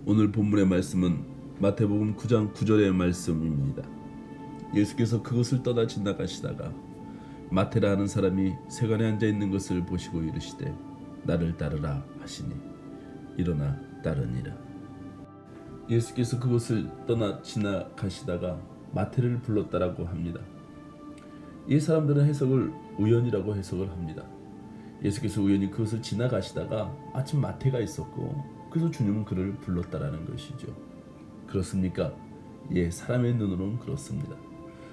오늘 본문의 말씀은 마태복음 9장 9절의 말씀입니다. 예수께서 그곳을 떠나 지나가시다가 마태라 하는 사람이 세관에 앉아 있는 것을 보시고 이르시되 나를 따르라 하시니 일어나 따르니라. 예수께서 그곳을 떠나 지나가시다가 마태를 불렀다라고 합니다. 이 사람들은 해석을 우연이라고 해석을 합니다. 예수께서 우연히 그것을 지나가시다가 마침 마태가 있었고 그래서 주님은 그를 불렀다라는 것이죠. 그렇습니까? 예, 사람의 눈으로는 그렇습니다.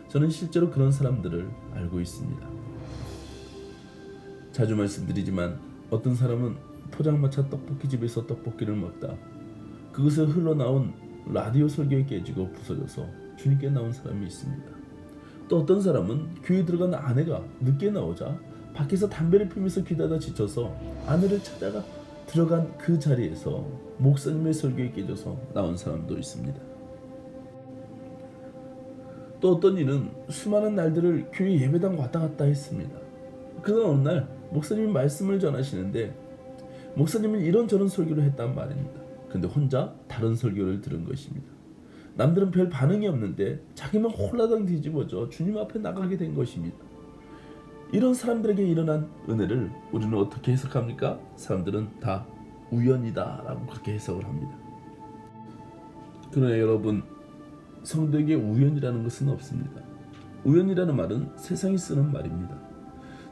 저는 실제로 그런 사람들을 알고 있습니다. 자주 말씀드리지만 어떤 사람은 포장마차 떡볶이집에서 떡볶이를 먹다 그것에 흘러나온 라디오 설교에 깨지고 부서져서 주님께 나온 사람이 있습니다. 또 어떤 사람은 교회 들어간 아내가 늦게 나오자 밖에서 담배를 피우면서 기다다 지쳐서 아내를 찾아가 들어간 그 자리에서 목사님의 설교에 깨져서 나온 사람도 있습니다. 또 어떤 이는 수많은 날들을 교회 예배당 왔다 갔다 했습니다. 그러나 어느 날 목사님이 말씀을 전하시는데 목사님은 이런저런 설교를 했단 말입니다. 근데 혼자 다른 설교를 들은 것입니다. 남들은 별 반응이 없는데 자기만 홀라당 뒤집어져 주님 앞에 나가게 된 것입니다. 이런 사람들에게 일어난 은혜를 우리는 어떻게 해석합니까? 사람들은 다 우연이다 라고 그렇게 해석을 합니다. 그러나 여러분, 성도에게 우연이라는 것은 없습니다. 우연이라는 말은 세상이 쓰는 말입니다.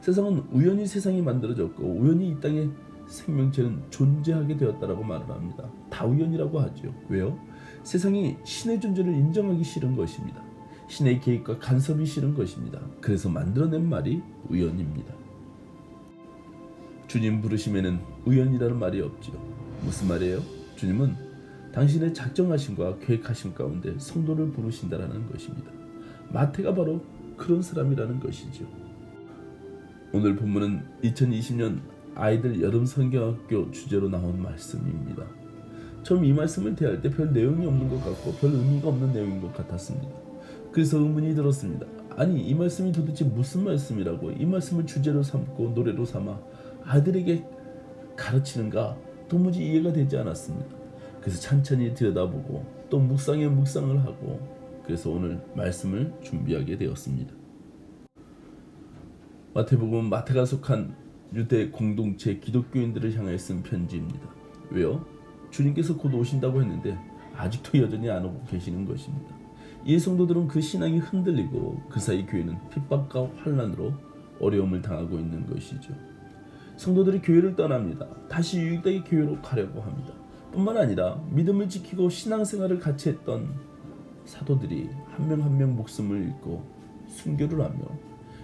세상은 우연히 세상이 만들어졌고 우연히 이 땅에 생명체는 존재하게 되었다라고 말을 합니다. 다 우연이라고 하죠. 왜요? 세상이 신의 존재를 인정하기 싫은 것입니다. 신의 계획과 간섭이 싫은 것입니다. 그래서 만들어낸 말이 우연입니다. 주님 부르심에는 우연이라는 말이 없지요. 무슨 말이에요? 주님은 당신의 작정하심과 계획하심 가운데 성도를 부르신다라는 것입니다. 마태가 바로 그런 사람이라는 것이죠. 오늘 본문은 2020년 아이들 여름 성경학교 주제로 나온 말씀입니다. 처음 이 말씀을 대할 때 별 내용이 없는 것 같고 별 의미가 없는 내용인 것 같았습니다. 그래서 의문이 들었습니다. 아니, 이 말씀이 도대체 무슨 말씀이라고 이 말씀을 주제로 삼고 노래로 삼아 아들에게 가르치는가 도무지 이해가 되지 않았습니다. 그래서 찬찬히 들여다보고 또 묵상에 묵상을 하고 그래서 오늘 말씀을 준비하게 되었습니다. 마태복음은 마태가 속한 유대 공동체 기독교인들을 향해 쓴 편지입니다. 왜요? 주님께서 곧 오신다고 했는데 아직도 여전히 안 오고 계시는 것입니다. 이 성도들은 그 신앙이 흔들리고 그 사이 교회는 핍박과 환난으로 어려움을 당하고 있는 것이죠. 성도들이 교회를 떠납니다. 다시 유익되게 교회로 가려고 합니다. 뿐만 아니라 믿음을 지키고 신앙생활을 같이 했던 사도들이 한 명 한 명 목숨을 잃고 순교를 하며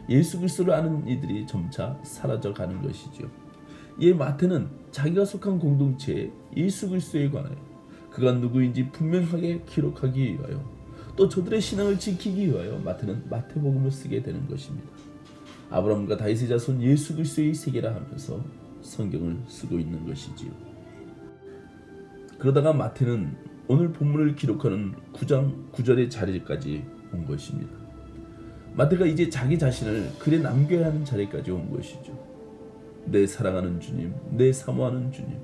예수 그리스도를 아는 이들이 점차 사라져가는 것이죠. 이에 마태는 자기가 속한 공동체에 예수 그리스도에 관하여 그가 누구인지 분명하게 기록하기 위하여 또 저들의 신앙을 지키기 위하여 마태는 마태복음을 쓰게 되는 것입니다. 아브라함과 다윗의 자손 예수 그리스도의 세계라 하면서 성경을 쓰고 있는 것이지요. 그러다가 마태는 오늘 본문을 기록하는 9장 9절의 자리까지 온 것입니다. 마태가 이제 자기 자신을 글에 남겨야 하는 자리까지 온 것이죠. 내 사랑하는 주님, 내 사모하는 주님,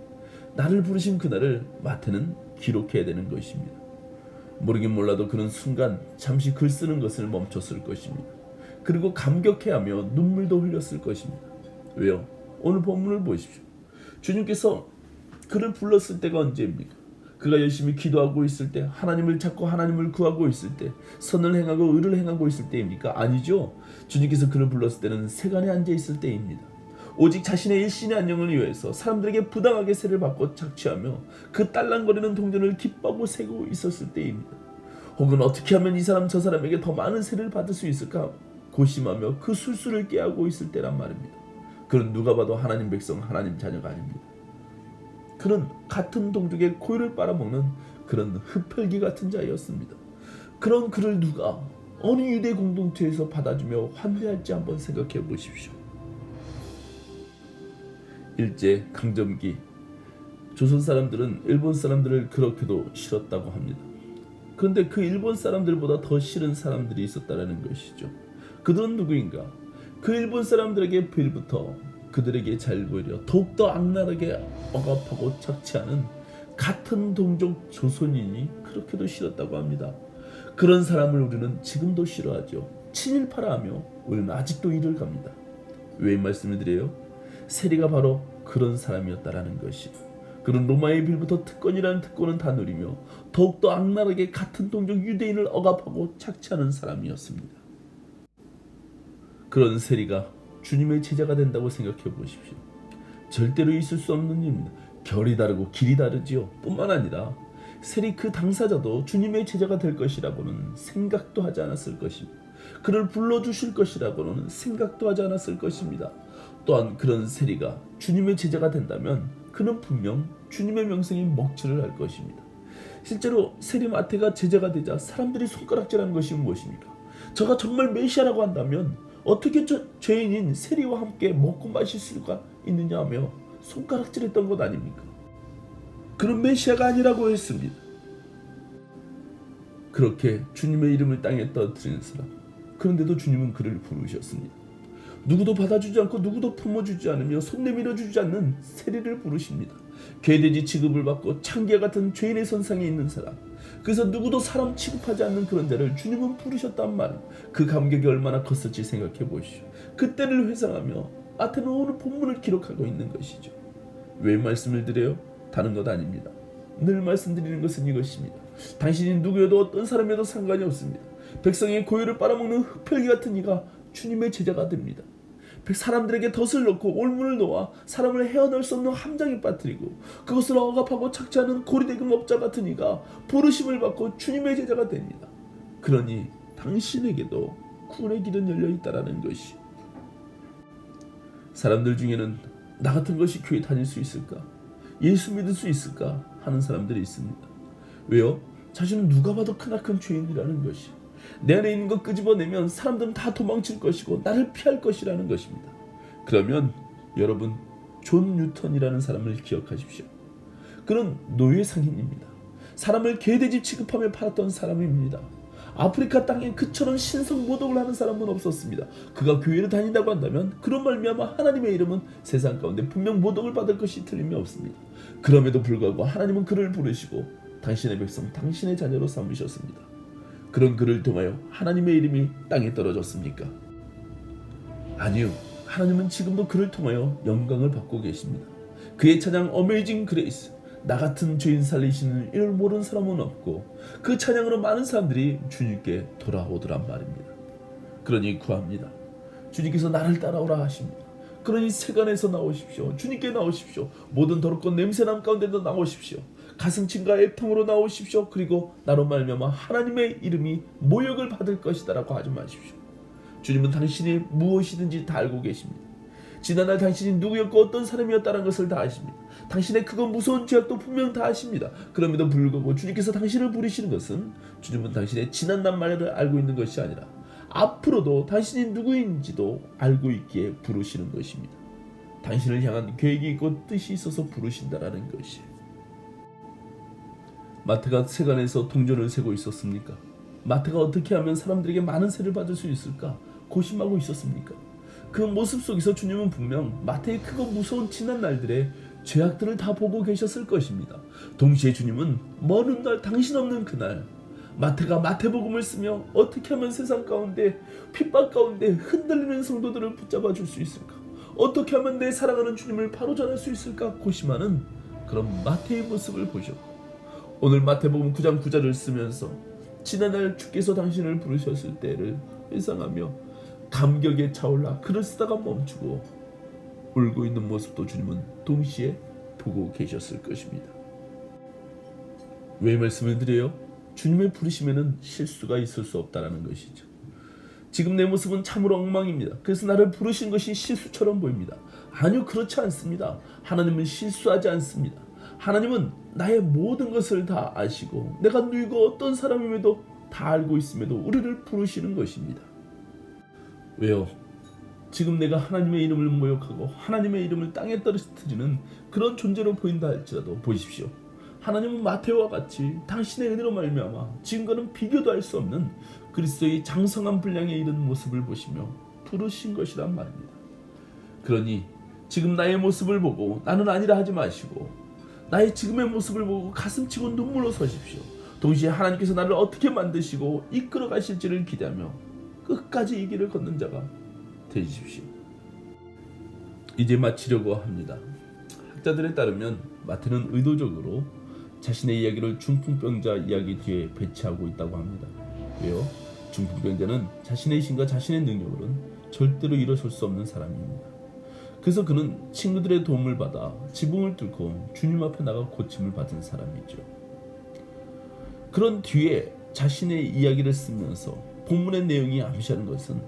나를 부르신 그날을 마태는 기록해야 되는 것입니다. 모르긴 몰라도 그런 순간 잠시 글 쓰는 것을 멈췄을 것입니다. 그리고 감격해하며 눈물도 흘렸을 것입니다. 왜요? 오늘 본문을 보십시오. 주님께서 그를 불렀을 때가 언제입니까? 그가 열심히 기도하고 있을 때, 하나님을 찾고 하나님을 구하고 있을 때, 선을 행하고 의를 행하고 있을 때입니까? 아니죠. 주님께서 그를 불렀을 때는 세간에 앉아 있을 때입니다. 오직 자신의 일신의 안녕을 위해서 사람들에게 부당하게 세를 받고 착취하며 그 딸랑거리는 동전을 기뻐하고 세고 있었을 때입니다. 혹은 어떻게 하면 이 사람 저 사람에게 더 많은 세를 받을 수 있을까 고심하며 그 술수를 깨하고 있을 때란 말입니다. 그는 누가 봐도 하나님 백성, 하나님 자녀가 아닙니다. 그는 같은 동족의 고유를 빨아먹는 그런 흡혈귀 같은 자였습니다. 그런 그를 누가 어느 유대 공동체에서 받아주며 환대할지 한번 생각해 보십시오. 일제 강점기 조선 사람들은 일본 사람들을 그렇게도 싫었다고 합니다. 그런데 그 일본 사람들보다 더 싫은 사람들이 있었다는 것이죠. 그들은 누구인가? 그 일본 사람들에게 빌부터 그들에게 잘 보이려 더욱더 악랄하게 억압하고 착취하는 같은 동족 조선인이 그렇게도 싫었다고 합니다. 그런 사람을 우리는 지금도 싫어하죠. 친일파라 하며 우리는 아직도 이를 갑니다. 왜 이 말씀을 드려요? 세리가 바로 그런 사람이었다라는 것이. 그는 로마의 빌부터 특권이라는 특권은 다 누리며 더욱더 악랄하게 같은 동족 유대인을 억압하고 착취하는 사람이었습니다. 그런 세리가 주님의 제자가 된다고 생각해 보십시오. 절대로 있을 수 없는 일입니다. 결이 다르고 길이 다르지요. 뿐만 아니라 세리 그 당사자도 주님의 제자가 될 것이라고는 생각도 하지 않았을 것입니다. 그를 불러주실 것이라고는 생각도 하지 않았을 것입니다. 또한 그런 세리가 주님의 제자가 된다면 그는 분명 주님의 명성이 먹칠을 할 것입니다. 실제로 세리 마태가 제자가 되자 사람들이 손가락질하는 것이 무엇입니까? 저가 정말 메시아라고 한다면 어떻게 죄인인 세리와 함께 먹고 마실 수가 있느냐 하며 손가락질했던 것 아닙니까? 그는 메시아가 아니라고 했습니다. 그렇게 주님의 이름을 땅에 떨어뜨리는 사람, 그런데도 주님은 그를 부르셨습니다. 누구도 받아주지 않고 누구도 품어주지 않으며 손 내밀어주지 않는 세리를 부르십니다. 괴돼지 취급을 받고 창기와 같은 죄인의 선상에 있는 사람, 그래서 누구도 사람 취급하지 않는 그런 자를 주님은 부르셨단 말, 그 감격이 얼마나 컸을지 생각해 보시오. 그때를 회상하며 마태는 오늘 본문을 기록하고 있는 것이죠. 왜 말씀을 드려요? 다른 것 아닙니다. 늘 말씀드리는 것은 이것입니다. 당신이 누구여도 어떤 사람이어도 상관이 없습니다. 백성의 고유를 빨아먹는 흡혈귀 같은 이가 주님의 제자가 됩니다. 사람들에게 덫을 놓고 올문을 놓아 사람을 헤어날 수 없는 함정에 빠뜨리고 그것을 억압하고 착취하는 고리대금 업자 같은 이가 부르심을 받고 주님의 제자가 됩니다. 그러니 당신에게도 구원의 길은 열려있다라는 것이. 사람들 중에는 나 같은 것이 교회 다닐 수 있을까? 예수 믿을 수 있을까? 하는 사람들이 있습니다. 왜요? 자신은 누가 봐도 크나큰 죄인이라는 것이. 내 안에 있는 것 끄집어내면 사람들은 다 도망칠 것이고 나를 피할 것이라는 것입니다. 그러면 여러분, 존 뉴턴이라는 사람을 기억하십시오. 그는 노예 상인입니다. 사람을 개돼지 취급하며 팔았던 사람입니다. 아프리카 땅에 그처럼 신성 모독을 하는 사람은 없었습니다. 그가 교회를 다닌다고 한다면 그런 말미암아 하나님의 이름은 세상 가운데 분명 모독을 받을 것이 틀림이 없습니다. 그럼에도 불구하고 하나님은 그를 부르시고 당신의 백성, 당신의 자녀로 삼으셨습니다. 그런 그를 통하여 하나님의 이름이 땅에 떨어졌습니까? 아니요. 하나님은 지금도 그를 통하여 영광을 받고 계십니다. 그의 찬양 어메이징 그레이스, 나 같은 죄인 살리시는 이를 모르는 사람은 없고 그 찬양으로 많은 사람들이 주님께 돌아오더란 말입니다. 그러니 구합니다. 주님께서 나를 따라오라 하십니다. 그러니 세간에서 나오십시오. 주님께 나오십시오. 모든 더럽고 냄새남 가운데도 나오십시오. 가슴침과 애통으로 나오십시오. 그리고 나로 말미암아 하나님의 이름이 모욕을 받을 것이다라고 하지 마십시오. 주님은 당신이 무엇이든지 다 알고 계십니다. 지난날 당신이 누구였고 어떤 사람이었다는 것을 다 아십니다. 당신의 크고 무서운 죄악도 분명 다 아십니다. 그럼에도 불구하고 주님께서 당신을 부르시는 것은 주님은 당신의 지난날 말을 알고 있는 것이 아니라 앞으로도 당신이 누구인지도 알고 있기에 부르시는 것입니다. 당신을 향한 계획이 있고 뜻이 있어서 부르신다라는 것이. 마태가 세간에서 동전을 세고 있었습니까? 마태가 어떻게 하면 사람들에게 많은 세를 받을 수 있을까 고심하고 있었습니까? 그 모습 속에서 주님은 분명 마태의 크고 무서운 지난 날들의 죄악들을 다 보고 계셨을 것입니다. 동시에 주님은 먼 훗날 당신 없는 그날 마태가 마태복음을 쓰며 어떻게 하면 세상 가운데 핍박 가운데 흔들리는 성도들을 붙잡아 줄 수 있을까? 어떻게 하면 내 사랑하는 주님을 바로 전할 수 있을까 고심하는 그런 마태의 모습을 보셨고, 오늘 마태복음 9장 9절을 쓰면서 지난날 주께서 당신을 부르셨을 때를 회상하며 감격에 차올라 글을 쓰다가 멈추고 울고 있는 모습도 주님은 동시에 보고 계셨을 것입니다. 왜 말씀을 드려요? 주님의 부르심에는 실수가 있을 수 없다는 것이죠. 지금 내 모습은 참으로 엉망입니다. 그래서 나를 부르신 것이 실수처럼 보입니다. 아니요, 그렇지 않습니다. 하나님은 실수하지 않습니다. 하나님은 나의 모든 것을 다 아시고 내가 누구 어떤 사람임에도 다 알고 있음에도 우리를 부르시는 것입니다. 왜요? 지금 내가 하나님의 이름을 모욕하고 하나님의 이름을 땅에 떨어뜨리는 그런 존재로 보인다 할지라도 보십시오. 하나님은 마태와 같이 당신의 은혜로 말미암아 지금과는 비교도 할 수 없는 그리스도의 장성한 분량에 이른 모습을 보시며 부르신 것이란 말입니다. 그러니 지금 나의 모습을 보고 나는 아니라 하지 마시고 나의 지금의 모습을 보고 가슴치고 눈물로 서십시오. 동시에 하나님께서 나를 어떻게 만드시고 이끌어 가실지를 기대하며 끝까지 이 길을 걷는 자가 되십시오. 이제 마치려고 합니다. 학자들에 따르면 마태는 의도적으로 자신의 이야기를 중풍병자 이야기 뒤에 배치하고 있다고 합니다. 왜요? 중풍병자는 자신의 힘과 자신의 능력으로는 절대로 일어설 수 없는 사람입니다. 그래서 그는 친구들의 도움을 받아 지붕을 뚫고 주님 앞에 나가 고침을 받은 사람이죠. 그런 뒤에 자신의 이야기를 쓰면서 본문의 내용이 암시하는 것은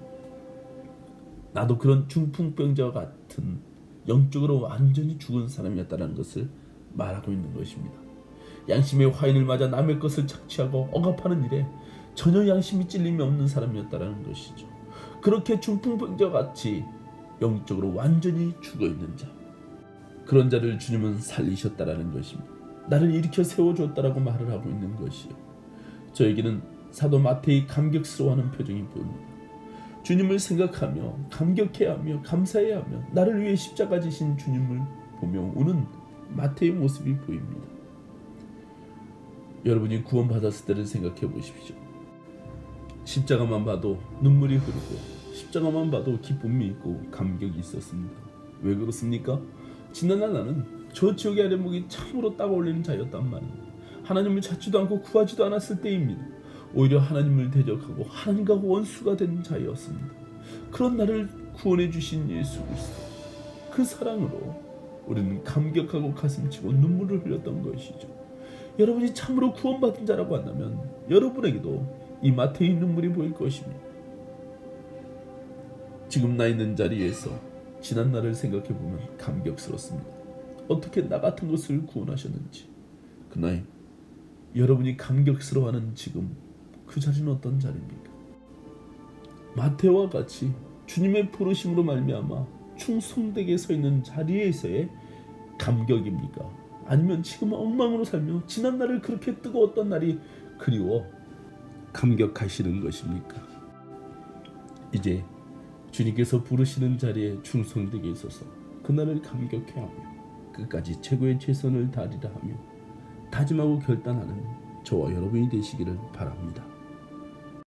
나도 그런 중풍병자와 같은 영적으로 완전히 죽은 사람이었다는 것을 말하고 있는 것입니다. 양심의 화인을 맞아 남의 것을 착취하고 억압하는 일에 전혀 양심이 찔림이 없는 사람이었다는 것이죠. 그렇게 중풍병자와 같이 영적으로 완전히 죽어있는 자, 그런 자를 주님은 살리셨다라는 것입니다. 나를 일으켜 세워주었다라고 말을 하고 있는 것이요. 저에게는 사도 마태의 감격스러워하는 표정이 보입니다. 주님을 생각하며 감격해야 하며 감사해야 하며 나를 위해 십자가 지신 주님을 보며 우는 마태의 모습이 보입니다. 여러분이 구원받았을 때를 생각해 보십시오. 십자가만 봐도 눈물이 흐르고 십자가만 봐도 기쁨이 있고 감격이 있었습니다. 왜 그렇습니까? 지난날 나는 저 지옥의 아래목이 참으로 따가울리는 자였단 말입니다. 하나님을 찾지도 않고 구하지도 않았을 때입니다. 오히려 하나님을 대적하고 하나님과 원수가 된 자였습니다. 그런 나를 구원해 주신 예수 그리스도, 그 사랑으로 우리는 감격하고 가슴치고 눈물을 흘렸던 것이죠. 여러분이 참으로 구원받은 자라고 한다면 여러분에게도 이 마태의 눈물이 보일 것입니다. 지금 나 있는 자리에서 지난 날을 생각해 보면 감격스럽습니다. 어떻게 나 같은 것을 구원하셨는지. 그날 여러분이 감격스러워하는 지금 그 자리는 어떤 자리입니까? 마태와 같이 주님의 부르심으로 말미암아 충성되게 서 있는 자리에서의 감격입니까? 아니면 지금 엉망으로 살며 지난 날을 그렇게 뜨거웠던 날이 그리워 감격하시는 것입니까? 이제 주님께서 부르시는 자리에 충성되게 있어서 그날을 감격해하며 끝까지 최고의 최선을 다하리라 하며 다짐하고 결단하는 저와 여러분이 되시기를 바랍니다.